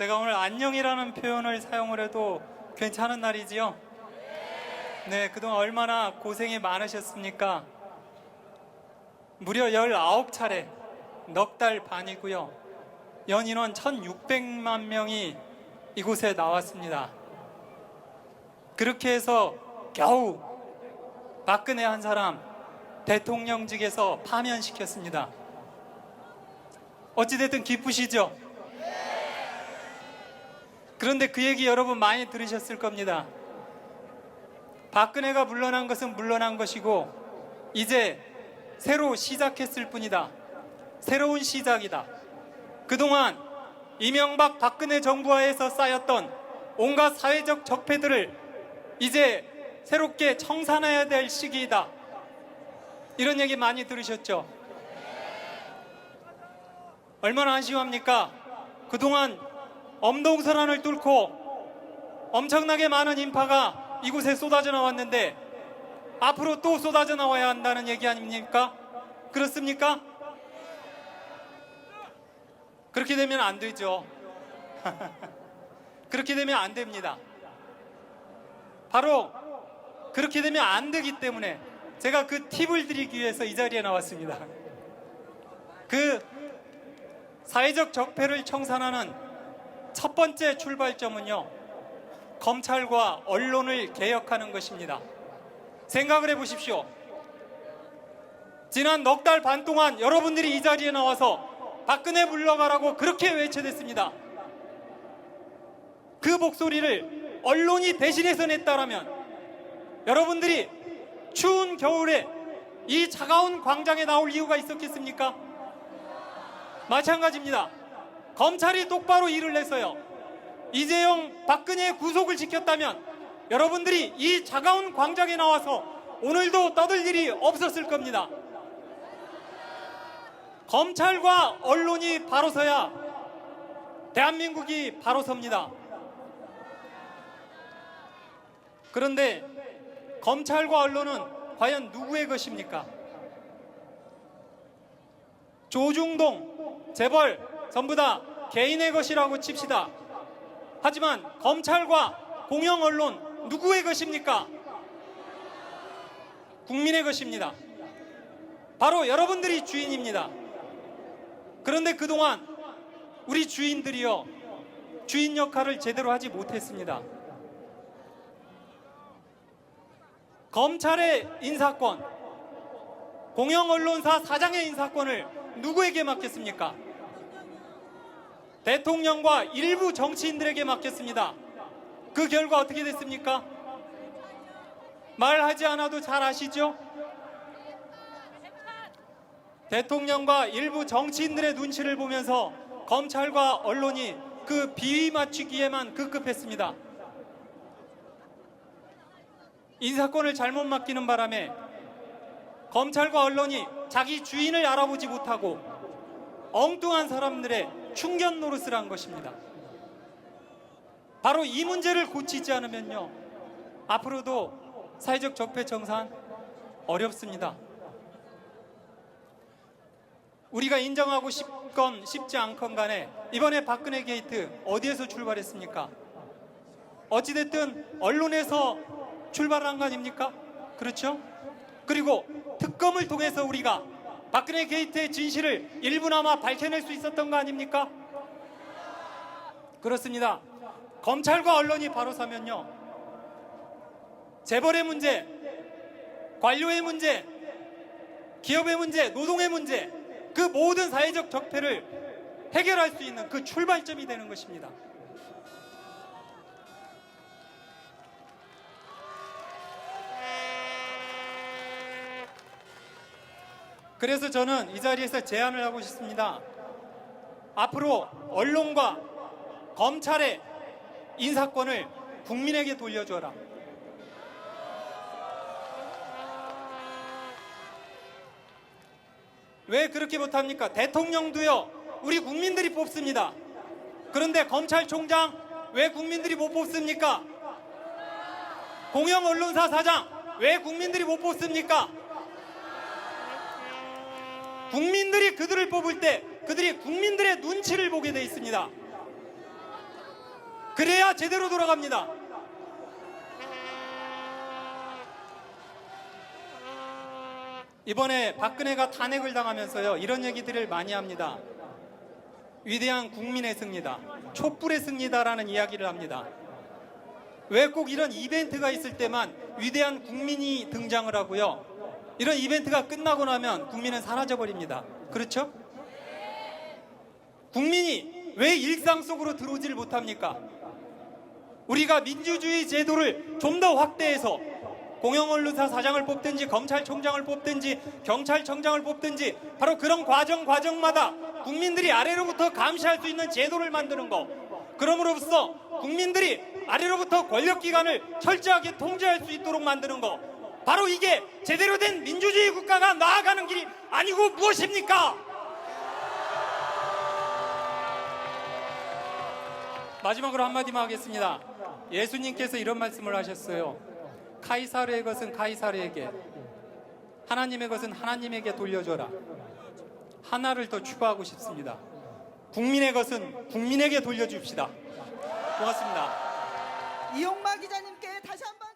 제가 오늘 안녕이라는 표현을 사용을 해도 괜찮은 날이지요? 네, 그동안 얼마나 고생이 많으셨습니까? 무려 19차례, 넉 달 반이고요. 연인원 1600만 명이 이곳에 나왔습니다. 그렇게 해서 겨우 박근혜 한 사람 대통령직에서 파면시켰습니다. 어찌됐든 기쁘시죠? 그런데 그 얘기 여러분 많이 들으셨을 겁니다. 박근혜가 물러난 것은 물러난 것이고 이제 새로 시작했을 뿐이다. 새로운 시작이다. 그동안 이명박 박근혜 정부하에서 쌓였던 온갖 사회적 적폐들을 이제 새롭게 청산해야 될 시기이다. 이런 얘기 많이 들으셨죠? 얼마나 한심합니까? 그동안 엄동설안을 뚫고 엄청나게 많은 인파가 이곳에 쏟아져 나왔는데 앞으로 또 쏟아져 나와야 한다는 얘기 아닙니까? 그렇습니까? 그렇게 되면 안 되죠. 그렇게 되면 안 됩니다. 바로 그렇게 되면 안 되기 때문에 제가 그 팁을 드리기 위해서 이 자리에 나왔습니다. 그 사회적 적폐를 청산하는 첫 번째 출발점은요, 검찰과 언론을 개혁하는 것입니다. 생각을 해보십시오. 지난 넉 달 반 동안 여러분들이 이 자리에 나와서 박근혜 물러가라고 그렇게 외쳐댔습니다. 그 목소리를 언론이 대신해서 냈다라면 여러분들이 추운 겨울에 이 차가운 광장에 나올 이유가 있었겠습니까? 마찬가지입니다. 검찰이 똑바로 일을 해서요, 이재용, 박근혜의 구속을 지켰다면 여러분들이 이 차가운 광장에 나와서 오늘도 떠들 일이 없었을 겁니다. 검찰과 언론이 바로 서야 대한민국이 바로 섭니다. 그런데 검찰과 언론은 과연 누구의 것입니까? 조중동, 재벌 전부 다 개인의 것이라고 칩시다. 하지만 검찰과 공영 언론 누구의 것입니까? 국민의 것입니다. 바로 여러분들이 주인입니다. 그런데 그동안 우리 주인들이요, 주인 역할을 제대로 하지 못했습니다. 검찰의 인사권, 공영 언론사 사장의 인사권을 누구에게 맡겼습니까? 대통령과 일부 정치인들에게 맡겼습니다. 그 결과 어떻게 됐습니까? 말하지 않아도 잘 아시죠? 대통령과 일부 정치인들의 눈치를 보면서 검찰과 언론이 그 비위 맞추기에만 급급했습니다. 인사권을 잘못 맡기는 바람에 검찰과 언론이 자기 주인을 알아보지 못하고 엉뚱한 사람들의 충견 노릇을 한 것입니다. 바로 이 문제를 고치지 않으면요, 앞으로도 사회적 적폐 청산 어렵습니다. 우리가 인정하고 싶건 싶지 않건 간에 이번에 박근혜 게이트 어디에서 출발했습니까? 어찌됐든 언론에서 출발한 거 아닙니까? 그렇죠? 그리고 특검을 통해서 우리가 박근혜 게이트의 진실을 일부나마 밝혀낼 수 있었던 거 아닙니까? 그렇습니다. 검찰과 언론이 바로 서면요, 재벌의 문제, 관료의 문제, 기업의 문제, 노동의 문제, 그 모든 사회적 적폐를 해결할 수 있는 그 출발점이 되는 것입니다. 그래서 저는 이 자리에서 제안을 하고 싶습니다. 앞으로 언론과 검찰의 인사권을 국민에게 돌려줘라. 왜 그렇게 못합니까? 대통령도요, 우리 국민들이 뽑습니다. 그런데 검찰총장 왜 국민들이 못 뽑습니까? 공영 언론사 사장 왜 국민들이 못 뽑습니까? 국민들이 그들을 뽑을 때 그들이 국민들의 눈치를 보게 돼 있습니다. 그래야 제대로 돌아갑니다. 이번에 박근혜가 탄핵을 당하면서요, 이런 얘기들을 많이 합니다. 위대한 국민의 승리다, 촛불의 승리다라는 이야기를 합니다. 왜 꼭 이런 이벤트가 있을 때만 위대한 국민이 등장을 하고요, 이런 이벤트가 끝나고 나면 국민은 사라져버립니다. 그렇죠? 국민이 왜 일상 속으로 들어오지를 못합니까? 우리가 민주주의 제도를 좀 더 확대해서 공영언론사 사장을 뽑든지 검찰총장을 뽑든지 경찰청장을 뽑든지 바로 그런 과정마다 국민들이 아래로부터 감시할 수 있는 제도를 만드는 것, 그럼으로써 국민들이 아래로부터 권력기관을 철저하게 통제할 수 있도록 만드는 것, 바로 이게 제대로 된 민주주의 국가가 나아가는 길이 아니고 무엇입니까? 마지막으로 한마디만 하겠습니다. 예수님께서 이런 말씀을 하셨어요. 카이사르의 것은 카이사르에게, 하나님의 것은 하나님에게 돌려줘라. 하나를 더 추가하고 싶습니다. 국민의 것은 국민에게 돌려줍시다. 고맙습니다. 이용마 기자님께 다시 한번